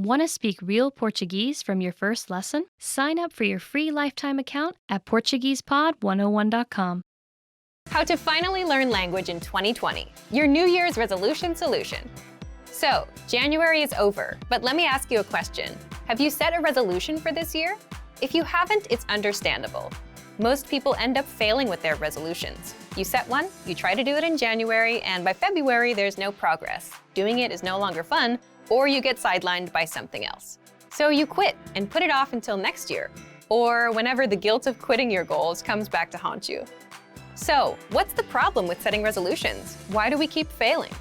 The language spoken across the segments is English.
Want to speak real Portuguese from your first lesson? Sign up for your free lifetime account at PortuguesePod101.com. How to finally learn language in 2020, your New Year's resolution solution. So, January is over, but let me ask you a question. Have you set a resolution for this year? If you haven't, it's understandable. Most people end up failing with their resolutions. You set one, you try to do it in January, and by February, there's no progress. Doing it is no longer fun, or you get sidelined by something else. So you quit and put it off until next year, or whenever the guilt of quitting your goals comes back to haunt you. So, what's the problem with setting resolutions? Why do we keep failing?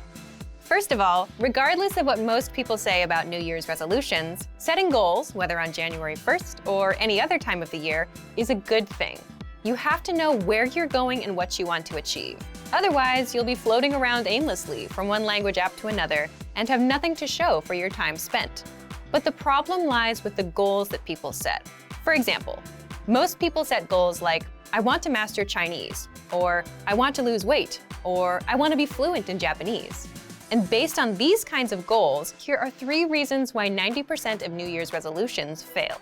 First of all, regardless of what most people say about New Year's resolutions, setting goals, whether on January 1st or any other time of the year, is a good thing. You have to know where you're going and what you want to achieve. Otherwise, you'll be floating around aimlessly from one language app to another and have nothing to show for your time spent. But the problem lies with the goals that people set. For example, most people set goals like, I want to master Chinese, or I want to lose weight, or I want to be fluent in Japanese. And based on these kinds of goals, here are 3 reasons why 90% of New Year's resolutions fail.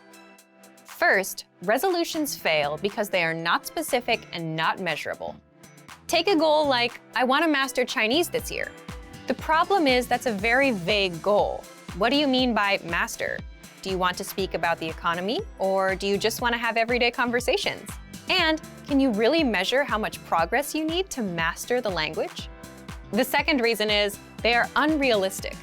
First, resolutions fail because they are not specific and not measurable. Take a goal like, I want to master Chinese this year. The problem is that's a very vague goal. What do you mean by master? Do you want to speak about the economy, or do you just want to have everyday conversations? And can you really measure how much progress you need to master the language? The second reason is they are unrealistic.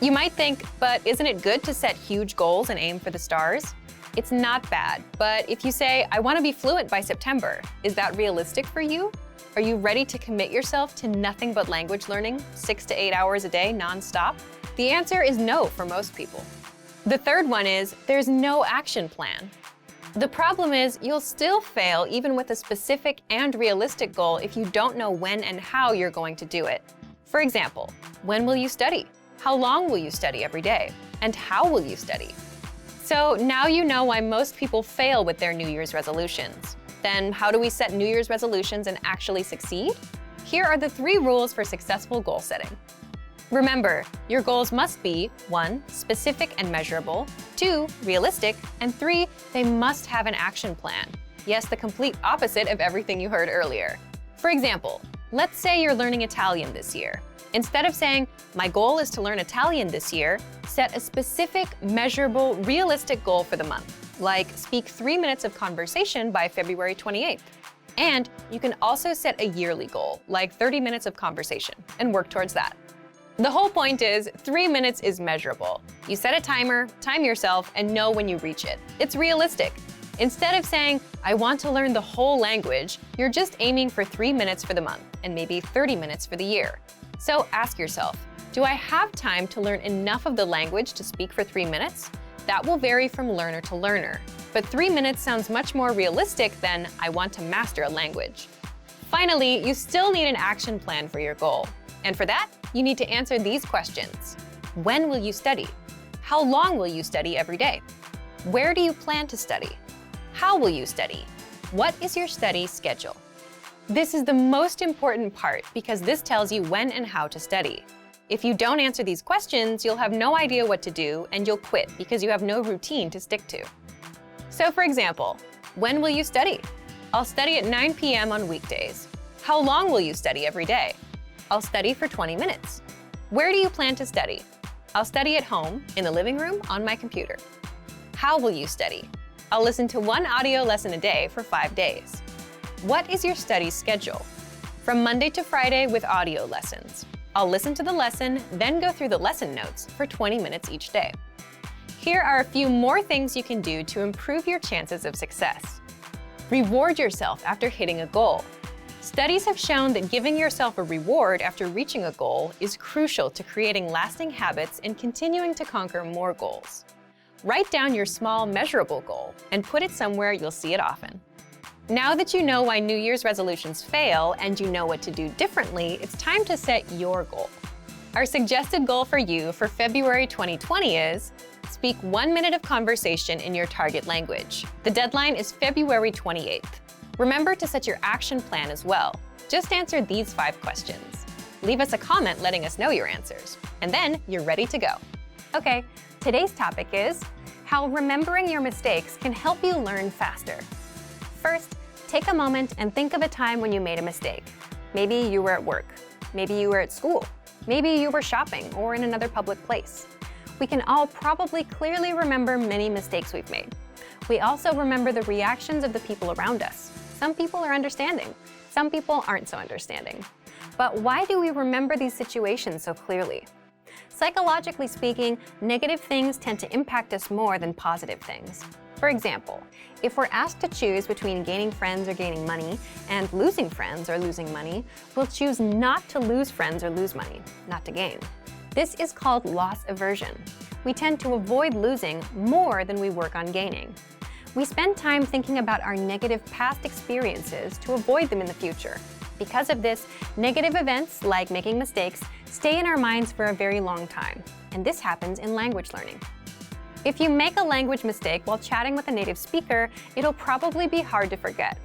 You might think, but isn't it good to set huge goals and aim for the stars? It's not bad, but if you say, I want to be fluent by September, is that realistic for you? Are you ready to commit yourself to nothing but language learning, 6 to 8 hours a day nonstop? The answer is no for most people. The third one is there's no action plan. The problem is you'll still fail even with a specific and realistic goal if you don't know when and how you're going to do it. For example, when will you study? How long will you study every day? And how will you study? So now you know why most people fail with their New Year's resolutions. Then how do we set New Year's resolutions and actually succeed? Here are the 3 rules for successful goal setting. Remember, your goals must be 1. Specific and measurable, 2. Realistic, and 3. They must have an action plan. Yes, the complete opposite of everything you heard earlier. For example, let's say you're learning Italian this year. Instead of saying, my goal is to learn Italian this year, set a specific, measurable, realistic goal for the month, like speak 3 minutes of conversation by February 28th. And you can also set a yearly goal, like 30 minutes of conversation, and work towards that. The whole point is 3 minutes is measurable. You set a timer, time yourself, and know when you reach it. It's realistic. Instead of saying, I want to learn the whole language, you're just aiming for 3 minutes for the month, and maybe 30 minutes for the year. So ask yourself, do I have time to learn enough of the language to speak for 3 minutes? That will vary from learner to learner. But 3 minutes sounds much more realistic than I want to master a language. Finally, you still need an action plan for your goal. And for that, you need to answer these questions. When will you study? How long will you study every day? Where do you plan to study? How will you study? What is your study schedule? This is the most important part because this tells you when and how to study. If you don't answer these questions, you'll have no idea what to do and you'll quit because you have no routine to stick to. So for example, when will you study? I'll study at 9 p.m. on weekdays. How long will you study every day? I'll study for 20 minutes. Where do you plan to study? I'll study at home, in the living room, on my computer. How will you study? I'll listen to 1 audio lesson a day for 5 days. What is your study schedule? From Monday to Friday with audio lessons. I'll listen to the lesson, then go through the lesson notes for 20 minutes each day. Here are a few more things you can do to improve your chances of success. Reward yourself after hitting a goal. Studies have shown that giving yourself a reward after reaching a goal is crucial to creating lasting habits and continuing to conquer more goals. Write down your small, measurable goal and put it somewhere you'll see it often. Now that you know why New Year's resolutions fail and you know what to do differently, it's time to set your goal. Our suggested goal for you for February 2020 is speak 1 minute of conversation in your target language. The deadline is February 28th. Remember to set your action plan as well. Just answer these 5 questions. Leave us a comment letting us know your answers, and then you're ready to go. Okay, Today's topic is how remembering your mistakes can help you learn faster. First, take a moment and think of a time when you made a mistake. Maybe you were at work, maybe you were at school, maybe you were shopping or in another public place. We can all probably clearly remember many mistakes we've made. We also remember the reactions of the people around us. Some people are understanding, some people aren't so understanding. But why do we remember these situations so clearly? Psychologically speaking, negative things tend to impact us more than positive things. For example, if we're asked to choose between gaining friends or gaining money and losing friends or losing money, we'll choose not to lose friends or lose money, not to gain. This is called loss aversion. We tend to avoid losing more than we work on gaining. We spend time thinking about our negative past experiences to avoid them in the future. Because of this, negative events, like making mistakes, stay in our minds for a very long time. And this happens in language learning. If you make a language mistake while chatting with a native speaker, it'll probably be hard to forget.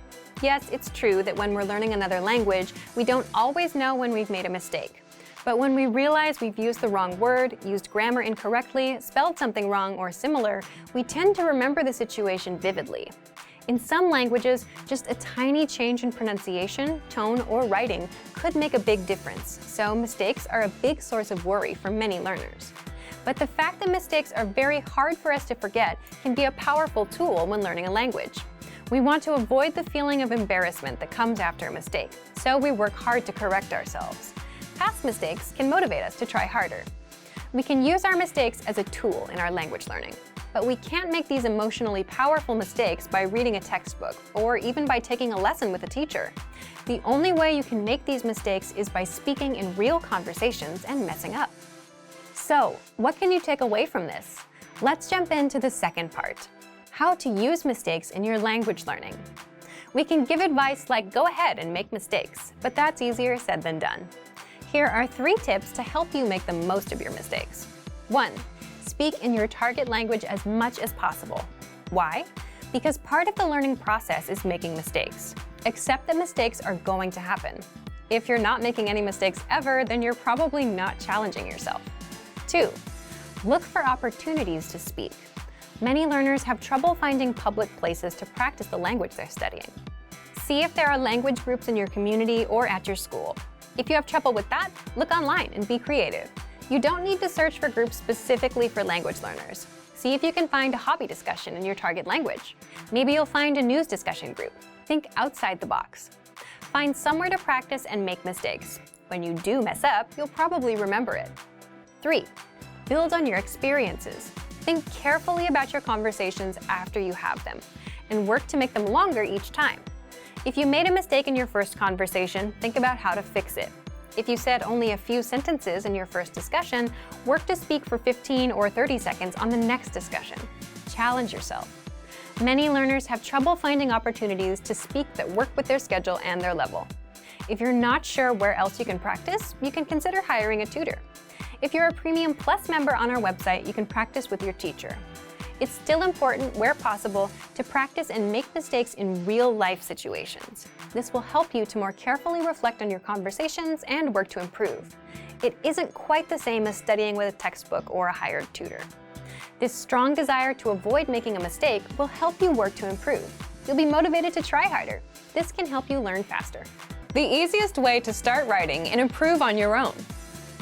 Yes, it's true that when we're learning another language, we don't always know when we've made a mistake. But when we realize we've used the wrong word, used grammar incorrectly, spelled something wrong or similar, we tend to remember the situation vividly. In some languages, just a tiny change in pronunciation, tone, or writing could make a big difference, so mistakes are a big source of worry for many learners. But the fact that mistakes are very hard for us to forget can be a powerful tool when learning a language. We want to avoid the feeling of embarrassment that comes after a mistake, so we work hard to correct ourselves. Past mistakes can motivate us to try harder. We can use our mistakes as a tool in our language learning. But we can't make these emotionally powerful mistakes by reading a textbook or even by taking a lesson with a teacher. The only way you can make these mistakes is by speaking in real conversations and messing up. So, what can you take away from this? Let's jump into the second part: how to use mistakes in your language learning. We can give advice like go ahead and make mistakes, but that's easier said than done. Here are 3 tips to help you make the most of your mistakes. 1. Speak in your target language as much as possible. Why? Because part of the learning process is making mistakes. Accept that mistakes are going to happen. If you're not making any mistakes ever, then you're probably not challenging yourself. 2. Look for opportunities to speak. Many learners have trouble finding public places to practice the language they're studying. See if there are language groups in your community or at your school. If you have trouble with that, look online and be creative. You don't need to search for groups specifically for language learners. See if you can find a hobby discussion in your target language. Maybe you'll find a news discussion group. Think outside the box. Find somewhere to practice and make mistakes. When you do mess up, you'll probably remember it. 3. Build on your experiences. Think carefully about your conversations after you have them, and work to make them longer each time. If you made a mistake in your first conversation, think about how to fix it. If you said only a few sentences in your first discussion, work to speak for 15 or 30 seconds on the next discussion. Challenge yourself. Many learners have trouble finding opportunities to speak that work with their schedule and their level. If you're not sure where else you can practice, you can consider hiring a tutor. If you're a Premium Plus member on our website, you can practice with your teacher. It's still important, where possible, to practice and make mistakes in real-life situations. This will help you to more carefully reflect on your conversations and work to improve. It isn't quite the same as studying with a textbook or a hired tutor. This strong desire to avoid making a mistake will help you work to improve. You'll be motivated to try harder. This can help you learn faster. The easiest way to start writing and improve on your own.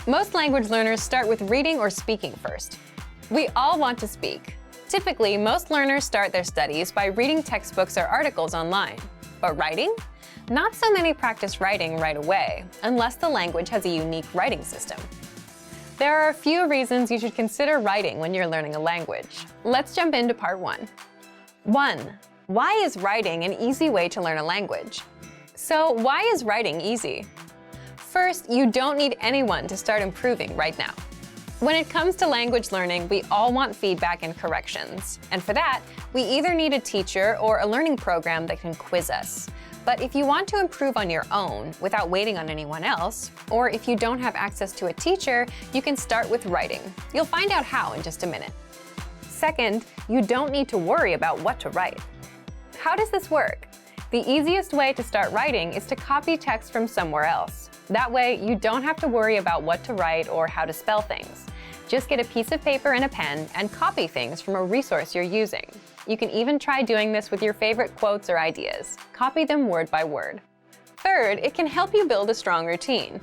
Most language learners start with reading or speaking first. We all want to speak. Typically, most learners start their studies by reading textbooks or articles online. But writing? Not so many practice writing right away, unless the language has a unique writing system. There are a few reasons you should consider writing when you're learning a language. Let's jump into part 1. 1. Why is writing an easy way to learn a language? So, why is writing easy? First, you don't need anyone to start improving right now. When it comes to language learning, we all want feedback and corrections. And for that, we either need a teacher or a learning program that can quiz us. But if you want to improve on your own without waiting on anyone else, or if you don't have access to a teacher, you can start with writing. You'll find out how in just a minute. Second, you don't need to worry about what to write. How does this work? The easiest way to start writing is to copy text from somewhere else. That way, you don't have to worry about what to write or how to spell things. Just get a piece of paper and a pen and copy things from a resource you're using. You can even try doing this with your favorite quotes or ideas. Copy them word by word. Third, it can help you build a strong routine.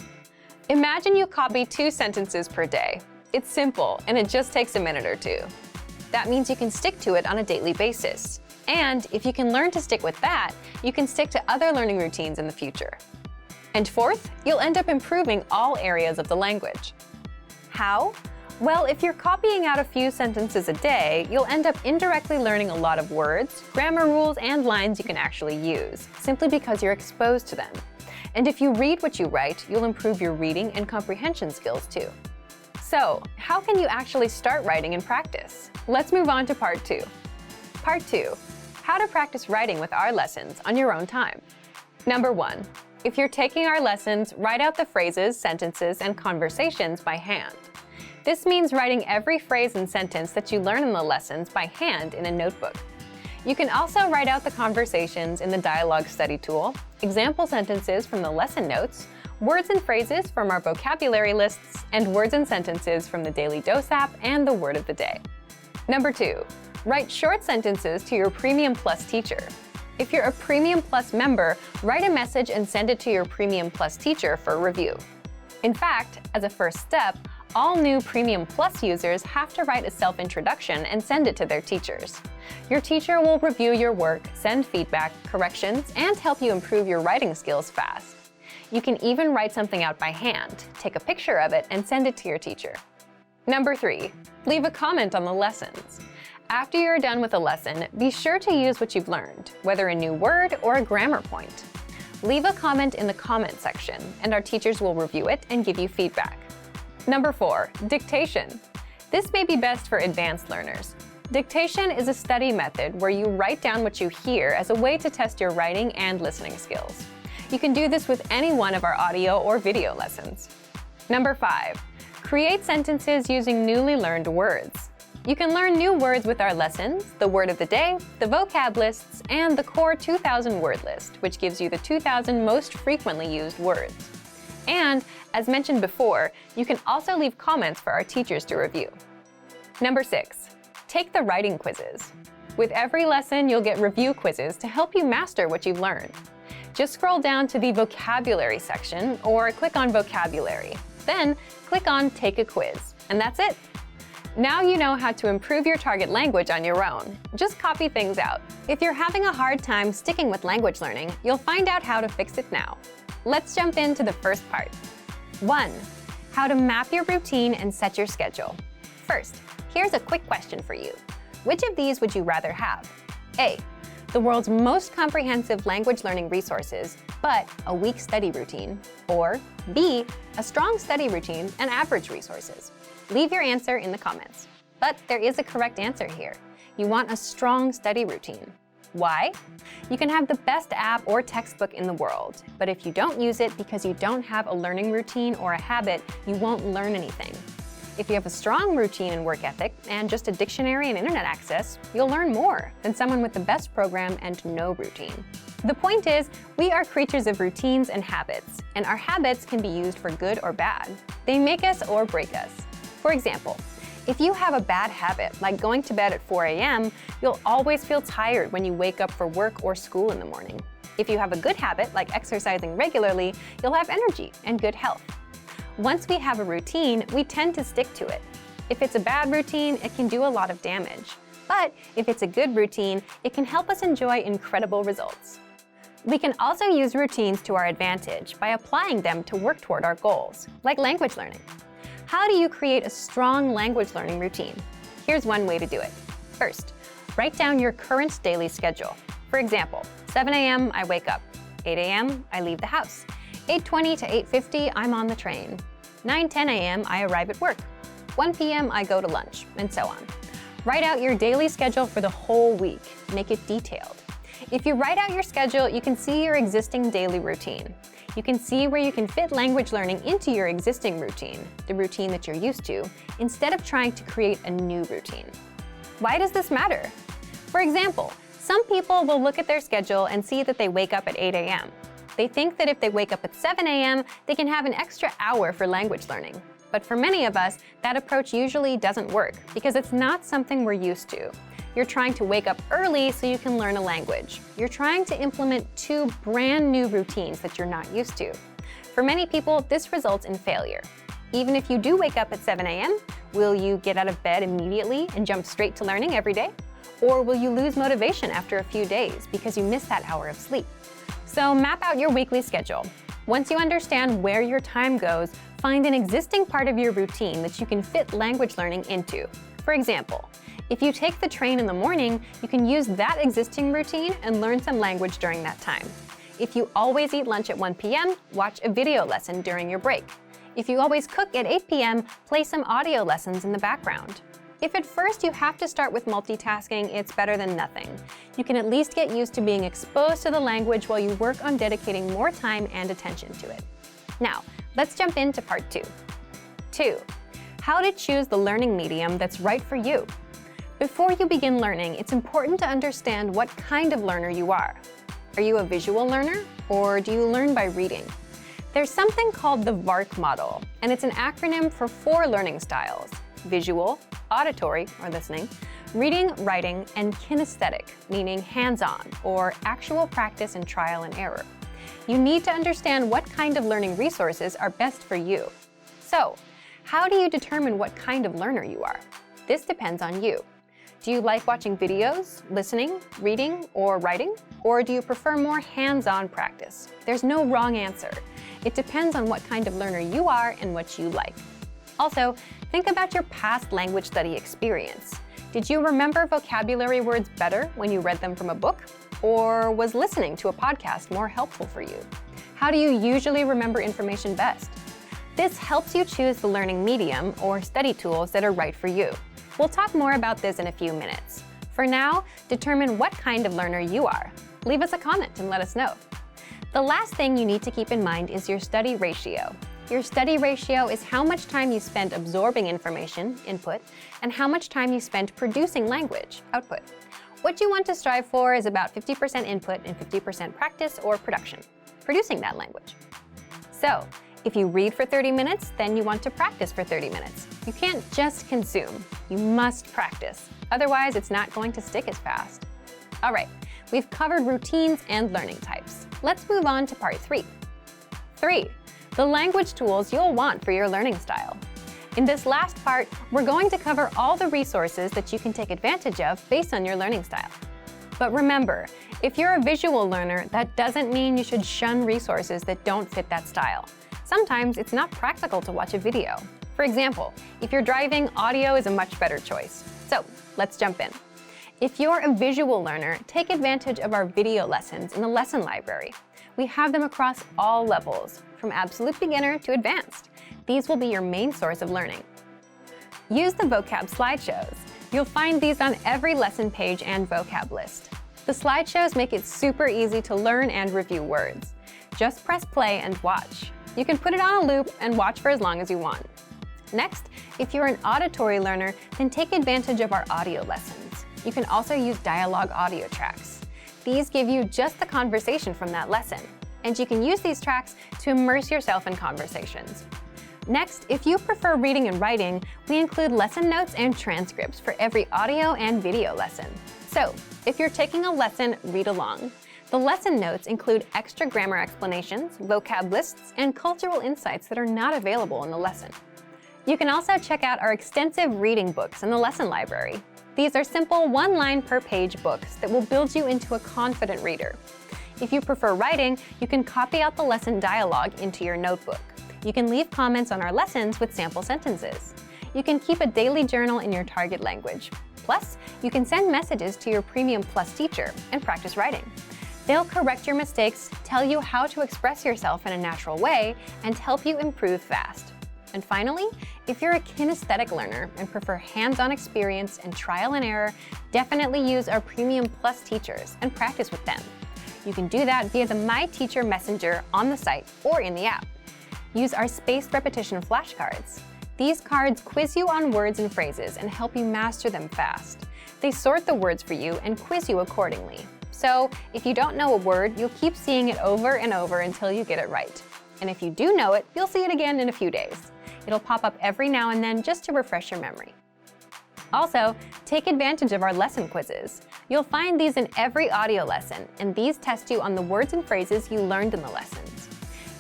Imagine you copy 2 sentences per day. It's simple, and it just takes a minute or 2. That means you can stick to it on a daily basis. And if you can learn to stick with that, you can stick to other learning routines in the future. And fourth, you'll end up improving all areas of the language. How? Well, if you're copying out a few sentences a day, you'll end up indirectly learning a lot of words, grammar rules, and lines you can actually use, simply because you're exposed to them. And if you read what you write, you'll improve your reading and comprehension skills too. So, how can you actually start writing in practice? Let's move on to part 2. Part 2. How to practice writing with our lessons on your own time. Number 1. If you're taking our lessons, write out the phrases, sentences, and conversations by hand. This means writing every phrase and sentence that you learn in the lessons by hand in a notebook. You can also write out the conversations in the dialogue study tool, example sentences from the lesson notes, words and phrases from our vocabulary lists, and words and sentences from the Daily Dose app and the Word of the Day. Number 2. Write short sentences to your Premium Plus teacher. If you're a Premium Plus member, write a message and send it to your Premium Plus teacher for review. In fact, as a first step, all new Premium Plus users have to write a self-introduction and send it to their teachers. Your teacher will review your work, send feedback, corrections, and help you improve your writing skills fast. You can even write something out by hand, take a picture of it, and send it to your teacher. Number 3. Leave a comment on the lessons. After you're done with a lesson, be sure to use what you've learned, whether a new word or a grammar point. Leave a comment in the comment section, and our teachers will review it and give you feedback. Number 4. Dictation. This may be best for advanced learners. Dictation is a study method where you write down what you hear as a way to test your writing and listening skills. You can do this with any one of our audio or video lessons. Number 5. Create sentences using newly learned words. You can learn new words with our lessons, the Word of the Day, the vocab lists, and the core 2000 word list, which gives you the 2000 most frequently used words. And, as mentioned before, you can also leave comments for our teachers to review. Number 6. Take the writing quizzes. With every lesson, you'll get review quizzes to help you master what you've learned. Just scroll down to the vocabulary section or click on vocabulary. Then, click on Take a Quiz, and that's it. Now you know how to improve your target language on your own. Just copy things out. If you're having a hard time sticking with language learning, you'll find out how to fix it now. Let's jump into the first part. 1. How to map your routine and set your schedule. First, here's a quick question for you. Which of these would you rather have? A. The world's most comprehensive language learning resources, but a weak study routine. Or B. A strong study routine and average resources. Leave your answer in the comments. But there is a correct answer here. You want a strong study routine. Why? You can have the best app or textbook in the world, but if you don't use it because you don't have a learning routine or a habit, you won't learn anything. If you have a strong routine and work ethic and just a dictionary and internet access, you'll learn more than someone with the best program and no routine. The point is, we are creatures of routines and habits, and our habits can be used for good or bad. They make us or break us. For example, if you have a bad habit, like going to bed at 4 a.m., you'll always feel tired when you wake up for work or school in the morning. If you have a good habit, like exercising regularly, you'll have energy and good health. Once we have a routine, we tend to stick to it. If it's a bad routine, it can do a lot of damage. But if it's a good routine, it can help us enjoy incredible results. We can also use routines to our advantage by applying them to work toward our goals, like language learning. How do you create a strong language learning routine? Here's one way to do it. First, write down your current daily schedule. For example, 7 a.m. I wake up. 8 a.m. I leave the house. 8:20 to 8:50 I'm on the train. 9:10 a.m. I arrive at work. 1 p.m. I go to lunch, and so on. Write out your daily schedule for the whole week. Make it detailed. If you write out your schedule, you can see your existing daily routine. You can see where you can fit language learning into your existing routine, the routine that you're used to, instead of trying to create a new routine. Why does this matter? For example, some people will look at their schedule and see that they wake up at 8 a.m. They think that if they wake up at 7 a.m., they can have an extra hour for language learning. But for many of us, that approach usually doesn't work because it's not something we're used to. You're trying to wake up early so you can learn a language. You're trying to implement two brand new routines that you're not used to. For many people, this results in failure. Even if you do wake up at 7 a.m., will you get out of bed immediately and jump straight to learning every day? Or will you lose motivation after a few days because you missed that hour of sleep? So map out your weekly schedule. Once you understand where your time goes, find an existing part of your routine that you can fit language learning into. For example, if you take the train in the morning, you can use that existing routine and learn some language during that time. If you always eat lunch at 1 p.m., watch a video lesson during your break. If you always cook at 8 p.m., play some audio lessons in the background. If at first you have to start with multitasking, it's better than nothing. You can at least get used to being exposed to the language while you work on dedicating more time and attention to it. Now, let's jump into part 2. 2. How to choose the learning medium that's right for you. Before you begin learning, it's important to understand what kind of learner you are. Are you a visual learner, or do you learn by reading? There's something called the VARK model, and it's an acronym for 4 learning styles: visual, auditory, or listening, reading, writing, and kinesthetic, meaning hands-on, or actual practice and trial and error. You need to understand what kind of learning resources are best for you. So, how do you determine what kind of learner you are? This depends on you. Do you like watching videos, listening, reading, or writing? Or do you prefer more hands-on practice? There's no wrong answer. It depends on what kind of learner you are and what you like. Also, think about your past language study experience. Did you remember vocabulary words better when you read them from a book? Or was listening to a podcast more helpful for you? How do you usually remember information best? This helps you choose the learning medium or study tools that are right for you. We'll talk more about this in a few minutes. For now, determine what kind of learner you are. Leave us a comment and let us know. The last thing you need to keep in mind is your study ratio. Your study ratio is how much time you spend absorbing information, input, and how much time you spend producing language, output. What you want to strive for is about 50% input and 50% practice or production, producing that language. So, if you read for 30 minutes, then you want to practice for 30 minutes. You can't just consume, you must practice. Otherwise, it's not going to stick as fast. All right, we've covered routines and learning types. Let's move on to part 3. 3. The language tools you'll want for your learning style. In this last part, we're going to cover all the resources that you can take advantage of based on your learning style. But remember, if you're a visual learner, that doesn't mean you should shun resources that don't fit that style. Sometimes it's not practical to watch a video. For example, if you're driving, audio is a much better choice. So let's jump in. If you're a visual learner, take advantage of our video lessons in the lesson library. We have them across all levels, from absolute beginner to advanced. These will be your main source of learning. Use the vocab slideshows. You'll find these on every lesson page and vocab list. The slideshows make it super easy to learn and review words. Just press play and watch. You can put it on a loop and watch for as long as you want. Next, if you're an auditory learner, then take advantage of our audio lessons. You can also use dialogue audio tracks. These give you just the conversation from that lesson, and you can use these tracks to immerse yourself in conversations. Next, if you prefer reading and writing, we include lesson notes and transcripts for every audio and video lesson. So, if you're taking a lesson, read along. The lesson notes include extra grammar explanations, vocab lists, and cultural insights that are not available in the lesson. You can also check out our extensive reading books in the lesson library. These are simple one-line per page books that will build you into a confident reader. If you prefer writing, you can copy out the lesson dialogue into your notebook. You can leave comments on our lessons with sample sentences. You can keep a daily journal in your target language. Plus, you can send messages to your Premium Plus teacher and practice writing. They'll correct your mistakes, tell you how to express yourself in a natural way, and help you improve fast. And finally, if you're a kinesthetic learner and prefer hands-on experience and trial and error, definitely use our Premium Plus teachers and practice with them. You can do that via the My Teacher Messenger on the site or in the app. Use our spaced repetition flashcards. These cards quiz you on words and phrases and help you master them fast. They sort the words for you and quiz you accordingly. So, if you don't know a word, you'll keep seeing it over and over until you get it right. And if you do know it, you'll see it again in a few days. It'll pop up every now and then just to refresh your memory. Also, take advantage of our lesson quizzes. You'll find these in every audio lesson, and these test you on the words and phrases you learned in the lessons.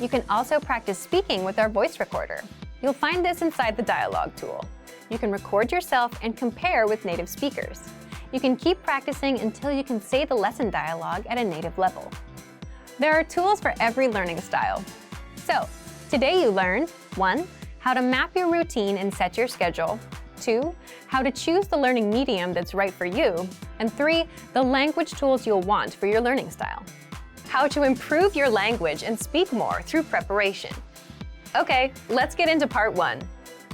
You can also practice speaking with our voice recorder. You'll find this inside the dialogue tool. You can record yourself and compare with native speakers. You can keep practicing until you can say the lesson dialogue at a native level. There are tools for every learning style. So, today you learned 1. How to map your routine and set your schedule. 2. How to choose the learning medium that's right for you. And 3. The language tools you'll want for your learning style. How to improve your language and speak more through preparation. Okay, let's get into part 1.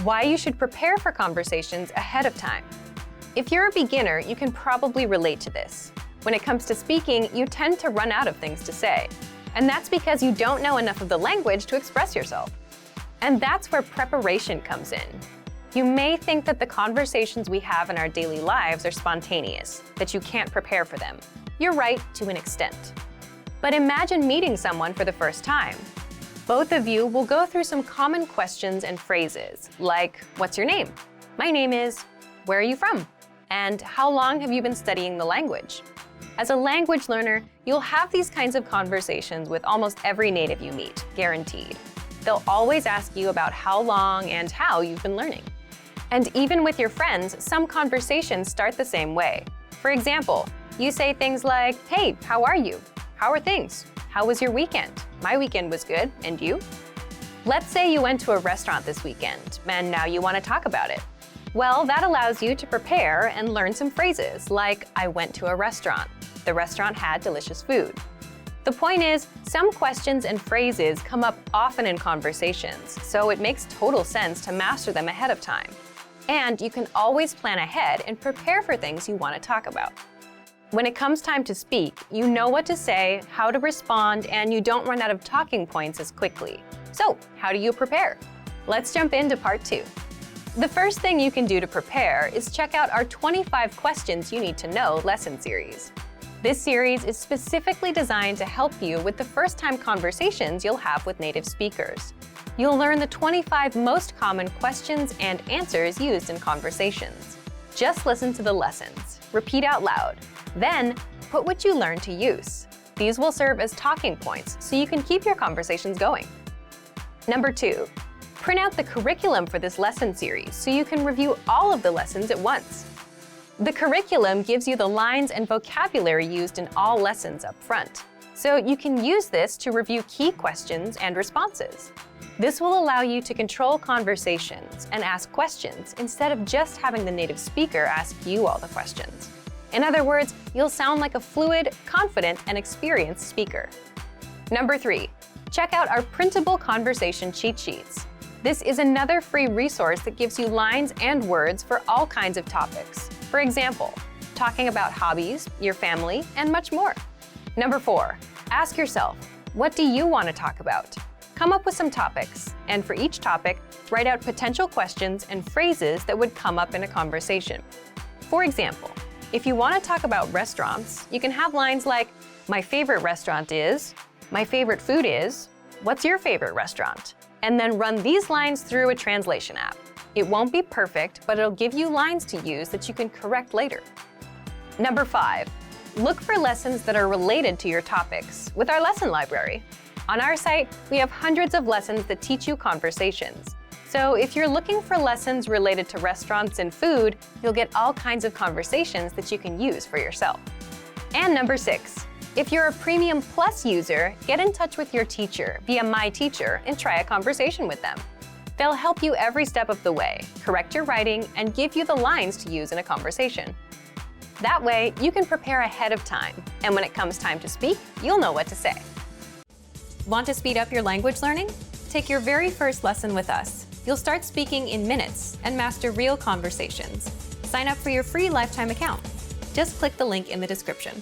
Why you should prepare for conversations ahead of time. If you're a beginner, you can probably relate to this. When it comes to speaking, you tend to run out of things to say. And that's because you don't know enough of the language to express yourself. And that's where preparation comes in. You may think that the conversations we have in our daily lives are spontaneous, that you can't prepare for them. You're right to an extent. But imagine meeting someone for the first time. Both of you will go through some common questions and phrases, like, what's your name? My name is, where are you from? And how long have you been studying the language? As a language learner, you'll have these kinds of conversations with almost every native you meet, guaranteed. They'll always ask you about how long and how you've been learning. And even with your friends, some conversations start the same way. For example, you say things like, hey, how are you? How are things? How was your weekend? My weekend was good, and you? Let's say you went to a restaurant this weekend, and now you want to talk about it. Well, that allows you to prepare and learn some phrases like, I went to a restaurant. The restaurant had delicious food. The point is, some questions and phrases come up often in conversations, so it makes total sense to master them ahead of time. And you can always plan ahead and prepare for things you want to talk about. When it comes time to speak, you know what to say, how to respond, and you don't run out of talking points as quickly. So, how do you prepare? Let's jump into part 2. The first thing you can do to prepare is check out our 25 Questions You Need to Know lesson series. This series is specifically designed to help you with the first-time conversations you'll have with native speakers. You'll learn the 25 most common questions and answers used in conversations. Just listen to the lessons, repeat out loud, then put what you learned to use. These will serve as talking points so you can keep your conversations going. Number 2, print out the curriculum for this lesson series so you can review all of the lessons at once. The curriculum gives you the lines and vocabulary used in all lessons up front, so you can use this to review key questions and responses. This will allow you to control conversations and ask questions instead of just having the native speaker ask you all the questions. In other words, you'll sound like a fluid, confident, and experienced speaker. Number 3, check out our printable conversation cheat sheets. This is another free resource that gives you lines and words for all kinds of topics. For example, talking about hobbies, your family, and much more. Number 4, ask yourself, what do you want to talk about? Come up with some topics, and for each topic, write out potential questions and phrases that would come up in a conversation. For example, if you want to talk about restaurants, you can have lines like, my favorite restaurant is, my favorite food is, what's your favorite restaurant? And then run these lines through a translation app. It won't be perfect, but it'll give you lines to use that you can correct later. Number 5, look for lessons that are related to your topics with our lesson library. On our site, we have hundreds of lessons that teach you conversations. So if you're looking for lessons related to restaurants and food, you'll get all kinds of conversations that you can use for yourself. And number 6, if you're a Premium Plus user, get in touch with your teacher via My Teacher and try a conversation with them. They'll help you every step of the way, correct your writing, and give you the lines to use in a conversation. That way, you can prepare ahead of time, and when it comes time to speak, you'll know what to say. Want to speed up your language learning? Take your very first lesson with us. You'll start speaking in minutes and master real conversations. Sign up for your free lifetime account. Just click the link in the description.